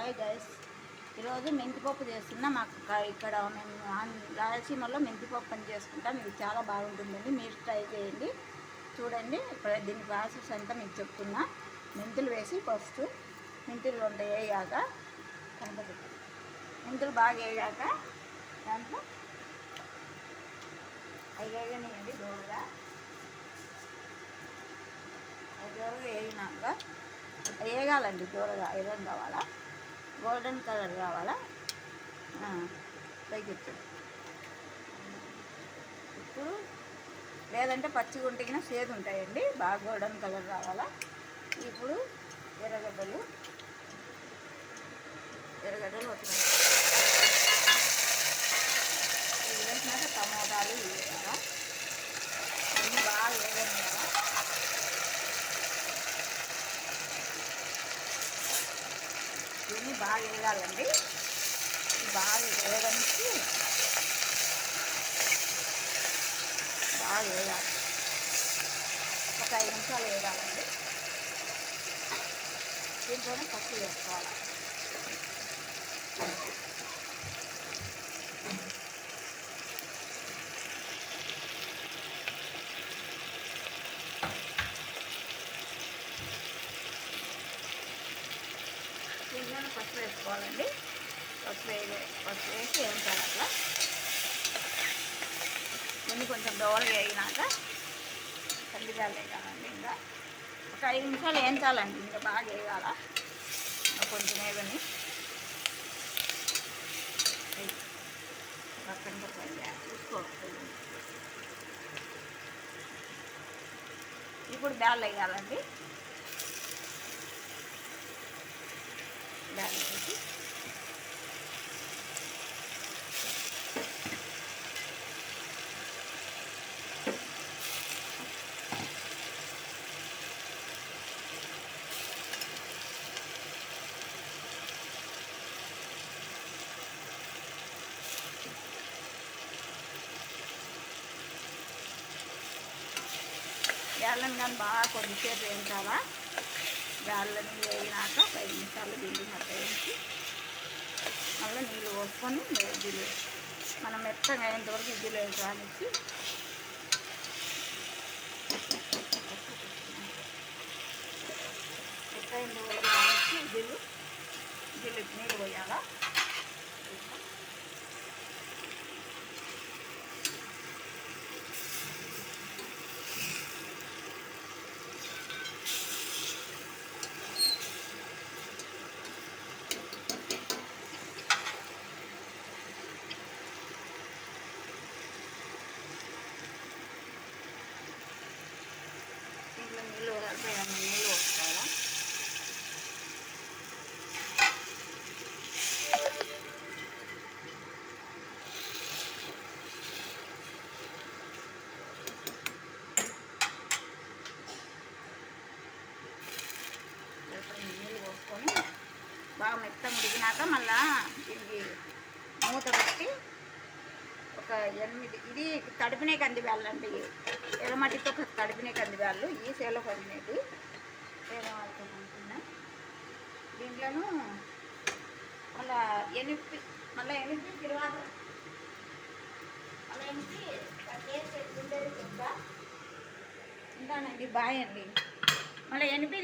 Hi guys, ఈరోజు మెంతిపప్పు చేస్తున్నా. మాకు ఇక్కడ మేము రాయలసీమలో మెంతిపప్పు అని చేసుకుంటాం. ఇది చాలా బాగుంటుందండి, మీరు ట్రై చేయండి. చూడండి, ఇప్పుడు దీని ప్రాసెస్ అంతా మీకు చెప్తున్నా. మెంతులు వేసి ఫస్ట్ మెంతులు వేయాక మెంతులు బాగా వేయాక దాంట్లో అవి వేయనియండి దూరగా. దూరగా వేగినాక వేగాలండి, దూరగా ఐరన్ కావాలా, గోల్డెన్ కలర్ కావాలా, తగ్గించు. ఇప్పుడు లేదంటే పచ్చిగా ఉంటే సేదు ఉంటాయండి. బాగా గోల్డెన్ కలర్ రావాలా. ఇప్పుడు ఎర్రగడ్డలు వచ్చినాయి. ఇవి వేసినాక టమోటాలు వేయాలా. ఇవి బాగా వేగనియాలా. ఇవన్నీ బాగా వేయాలండి. బాగా వేగనిచ్చి బాగా వేయాలి. ఒక 5 నిమిషాలు వేయాలండి. దీంట్లోనే పసుపు వేసుకోవాలి. దీంట్లోనే పసుపు వేసుకోవాలండి. పసుపు వేసి వేయించాలి. అట్లా ముందు కొంచెం దోరగా వేగినాక కందిబ్యాలు వేయాలండి. ఇంకా ఒక 5 నిమిషాలు వేయించాలండి. ఇంకా బాగా వేయాల. కొంచెం వేగని చూసుకోవచ్చు. ఇప్పుడు బ్యాళ్ళు వేయాలండి. బ్యాళ్ళు వేసి బ్యాళ్ళని కానీ బాగా కొద్దిసేపు వేయించాలా. బ్యాళ్ళని వేగినాక 5 నిమిషాలు దీన్ని వేయించి మళ్ళీ నీళ్ళు పోసుకొని ఇడ్లీలు మనం మెత్తగా అయ్యేంతవరకు ఇడ్లీలు వేయడానికి మెత్తైనంతవరకు వేయించి ఇడ్లీలు నీళ్ళు పోయాలా. నీళ్ళు కలిపేయాలి. నీళ్ళు పోసుకోవాలా. నీళ్ళు పోసుకొని బాగా మెత్తగా ఉడికినాక మళ్ళా దీనికి మూత పెట్టి ఒక 8 ఇది తడిపినే కందిబ్యాళ్ళు అండి. ఎర్రమట్టితో తడిపినే కందిబ్యాళ్ళు. ఈ సేలో పండినది వేరే వాళ్ళతో అనుకున్నా. దీంట్లోనూ మళ్ళీ ఎనిపి తర్వాత మళ్ళీ ఎనిపి టేస్ట్ ఎట్లుండేది చెప్తా ఉంటానండి. బాయ్ అండి. మళ్ళీ ఎనిపి